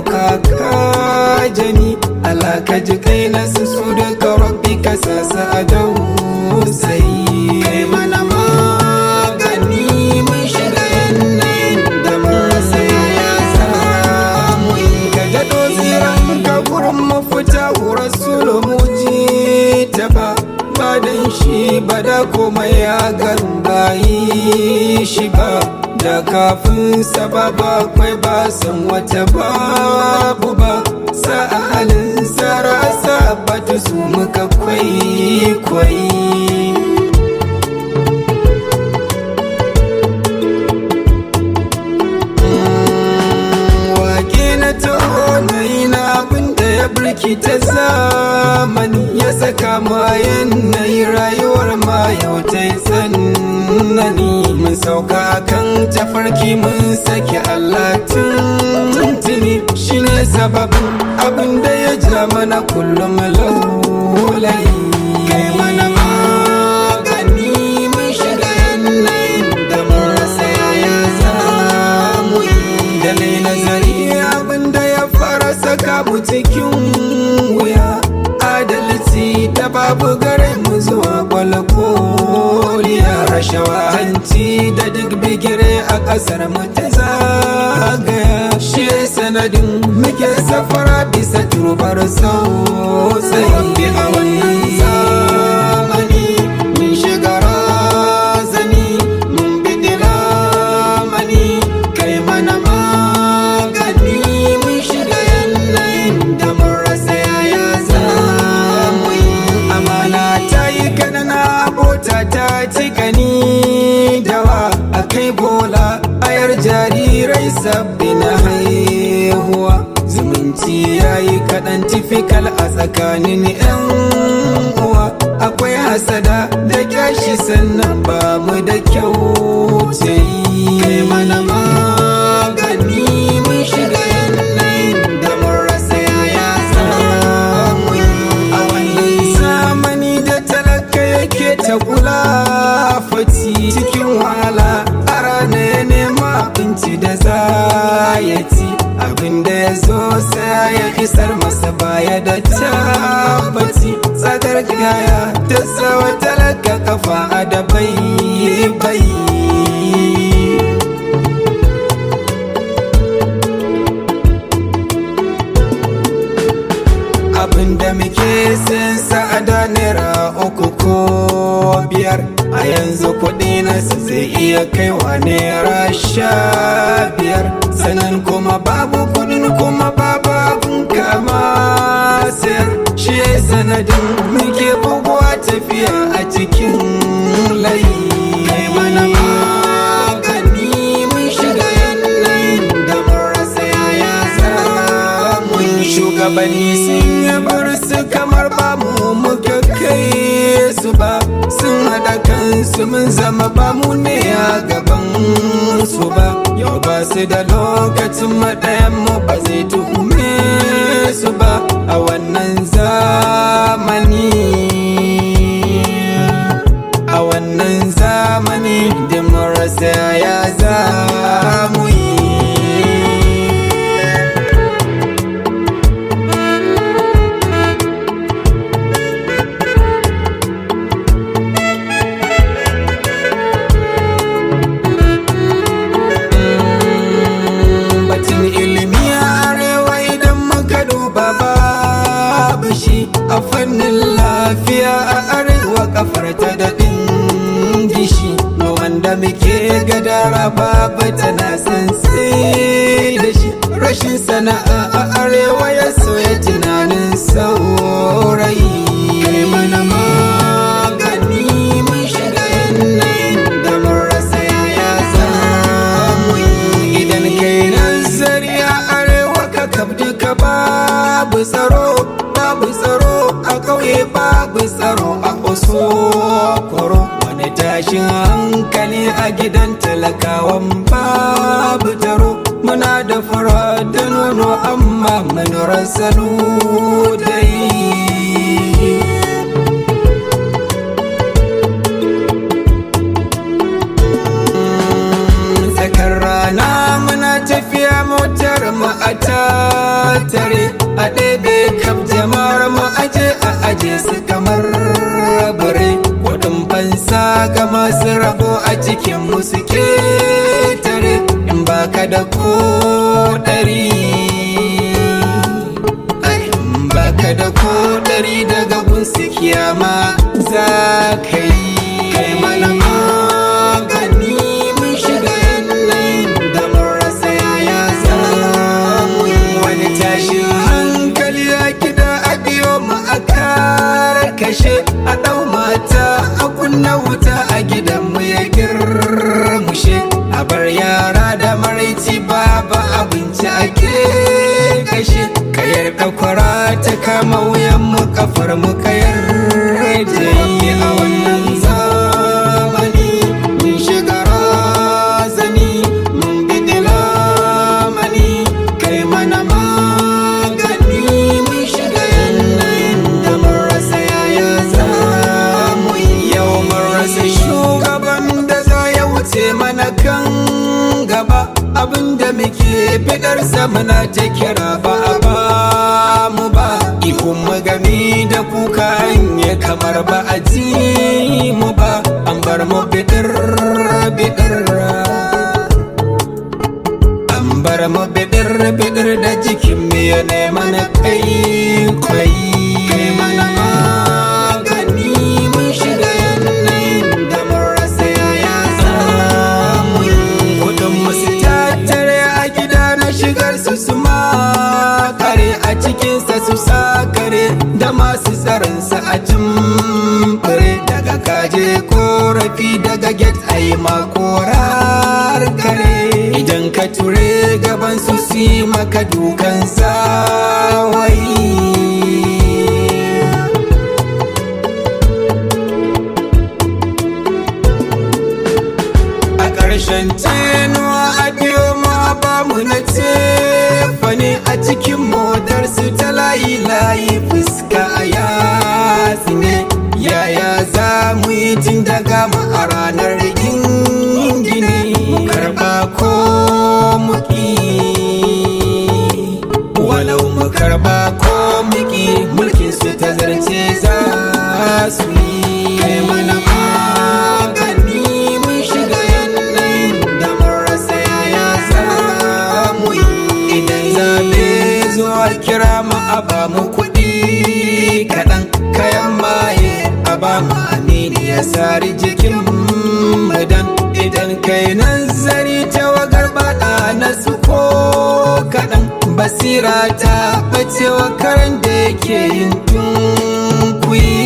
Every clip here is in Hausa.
ɗaukaka jami. Allah ka ji kai na su duka rabbi ka sasa a dausayi. Kai mana magani mun shiga yanayin da mun rasa yaya zamu yi. Ka daɗo tsiran ka gurin mafita rasulu muji ta ba dan shi ba da komai ya gambayi shi ba. Da kafin sababa akwai ba san wata babu ba. Sa'a halin sarasa bata su muka kwaikwayi. Wake na taho na yi na abinda ya birkita zamani, ya saka ma yanayi rayuwar ma yau ta yi tsanani. Mun sauka kan tafarki mun saki Allah tuntuni, shi ne sababin abinda ya ja mana kullum laulayi. Kai mana magani mun shiga yanayin da mun rasa yaya zamu yi. Da mai nazari abinda ya fara saka mu cikin wuya, adalci da babu gare mu zuwa kwalkoliya. Rashawa hanci da duk bigire a ƙasar mu ta zagaya, shi sanadin muke safara bisa turbar sosai. A wannan zamani mun shiga razani, mun bi lamani. Kai mana magani mun shiga yanayin da mun rasa yaya zamu yi. Amana ta yi kanana abota ta cika ni dawa, a kai bola ayar jarirai sabbi na haihuwa. Zumunci ya yi kaɗan tifikal a tsakanin 'yan uwa. Akwai hasada da kyashi sannan ba mu da kyautayi. Kai mana magani mun shiga yanayin da mun rasa yaya zamu yi. A wannan zamani da talaka yake ta kula fati cikin wahala, a rana ya nema abinci da zayati. Abinda ya zo sai ya isar masa baya da tabbaci. Tsadar kaya ta sawa talaka kafa a da bai. Abinda muke sin sa'ada naira 3 ko 5, a yanzu kuɗi nasu zai iya kaiwa naira 15. Sanan kuma babu kuɗin kuma babu abin kama sayar, shi sanadin muke buguwa tafiya a cikin layi. Kai mana magani mun shiga yanayin da mun rasa yaya zamu yi. Shugabanni sun yi bar su kamar ba mu muka kai su ba, sun haɗa kansu mun zama ba mu ne a gaban su ba. Yau ba su da lokacin maɗayan mu ba zai tuhume su ba. A wannan zamani, a wannan zamani da mun rasa ya zamu yi. A fannin lafiya a arewa kafar ta da gishi, wanda muke gadara babu tana san sai da shi. Rashin sana'a a arewa ya soya tunanin saurayi. Kai mana magani mun shiga yanayin da mun rasa yaya zamu yi. Idan kai nazari a arewa ka kaf duka babu tsaro, babu tsaro a ƙauye, babu tsaro a Osokoro. Wani tashin hankali a gidan talakawan babu taro. Muna da fara da nono amma mun rasa dai. Tsakar rana muna tafiya motar mu a tare a ɗebe kaf jama'ar mu aje a aje su kamar bare. Kuɗin fansa ga masu rabo a cikin mu suke tare. In baka da ko ɗari, baka da ko ɗari daga gunsu kiyama za ka yi. Kai mana magani mun shiga yanayin da mun rasa yaya za mu yi. Wani tashin hankali a gida a biyo mu a kashe a ɗau mata a kunna wuta a gidanmu ya girmushe. A bar yara da maraici babu abinci ake kashe. Kayar ɗakwara ta kama wuyan mu kafar mu kayar jayi. A wannan zamani mun shiga razani mun bidi lamani. Kai mana magani mun shiga yanayin da mun rasa yaya za mu yi. Yau mun rasa shugaban da za ya wuce mana kan gaba. Abinda muke fitarsa muna ta kira ba a ba mu ba. Ihun magami da kuka hanye kamar ba a ji mu ba. An bar mu bidir an bar mu bidir da jikin mu ya nema na kai mana magani mun shiga yanayin da mun rasa yaya za mu yi. Kudin musu tattare a gida na shigar su su makare a cikinsa su sakare da masu tsarinsa a cimfure. Daga kaje korafi daga get a yi makorar kare. Idan ka ture gaban su si maka dukan sawayi. A ƙarshen tenuwa a biyo ma ba mu na tefane a cikin modar su ta layi fuska a yatsi ne. Yaya za mu yi tun daga ma a ranar gingine. Mu karɓa ko muki, walau mu karɓa ko muki, mulkin su ta zarce za su yi. Kai mana magani mun shiga yanayin da mun rasa yaya za mu yi. Idan zaɓe zuwa kira mu a ba mu kuɗi kaɗan, kayan maye a ba mu amini ya sari jikin madan. Idan kai nazari ta wagar baɗa na su ko kaɗan, basira ta ɓacewa karen da yake yin tunkuyi.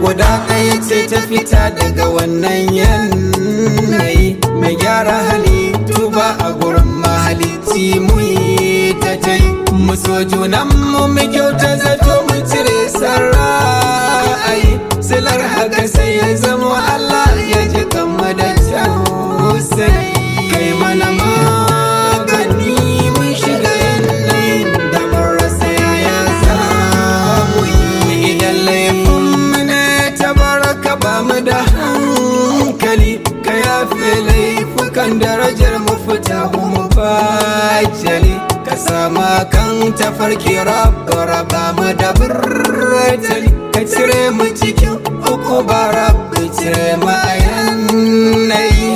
Guda ɗaya ce ta fita daga wannan yanayi. Mai gyara hali tuba a gurin mahalicci mu yi ta tai. Mu so junan mu kyauta zato mu cire sarra'ayi. Silar haka sai ya zama Allah ya ji kama da tausayi. Kai mana magani mun shiga yanayin da mun rasa yaya za mu yi. Idan laifin ba mu da hankali, ka yafe laifukan darajar mu fita mu bajali. Ka sama kan tafarki raba mu da burtali. Ka cire mu cikin uku ba rabu cire mu a yanayi.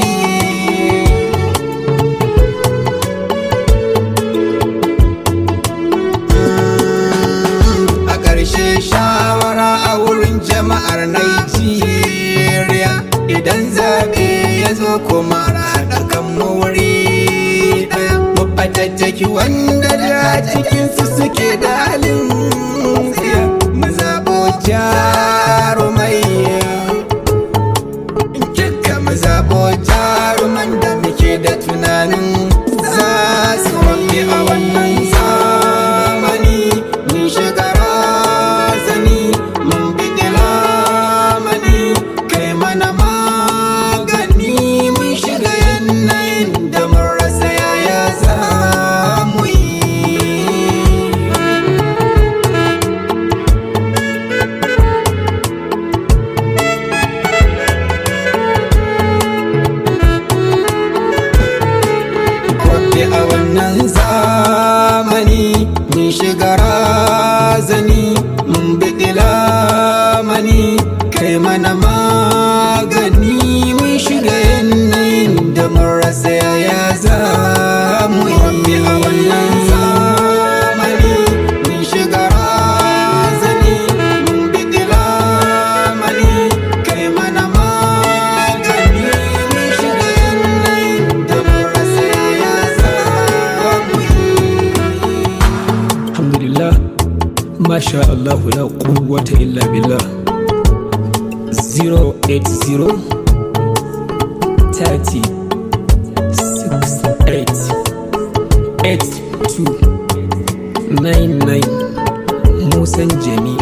A ƙarshe shawara a wurin jama'ar Najeriya. Idan zaɓe ya zo kuma haɗa kan wuri ɗaya. Mu fatattaki wanda da cikinsu suke da halin tsiya. Mu zaɓo jarumai, kika mu zaɓo jaruman da muke da tunanin za su wafi a wannan zamani. Mun shiga razani mun bidi lamani. Kai mana magani mun shiga yanayin da mun rasa yaya za mu yi. zamani mun shiga razani mun biɗi lamani kai mana magani mun shiga yanayin da mun rasa yaya za mu yi a wannan zamani mun shiga razani mun biɗi lamani kai mana magani mun shiga yanayin da mun rasa yaya za mu yi. Alhamdulillah, masha Allah, la quwwata illa billah. 080 30 68 82 99 Musan Jami